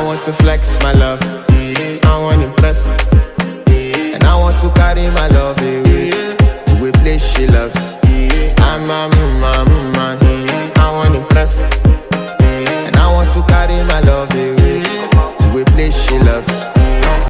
want to flex my love, I want impress, and I want to carry my love away to a place she loves. I'm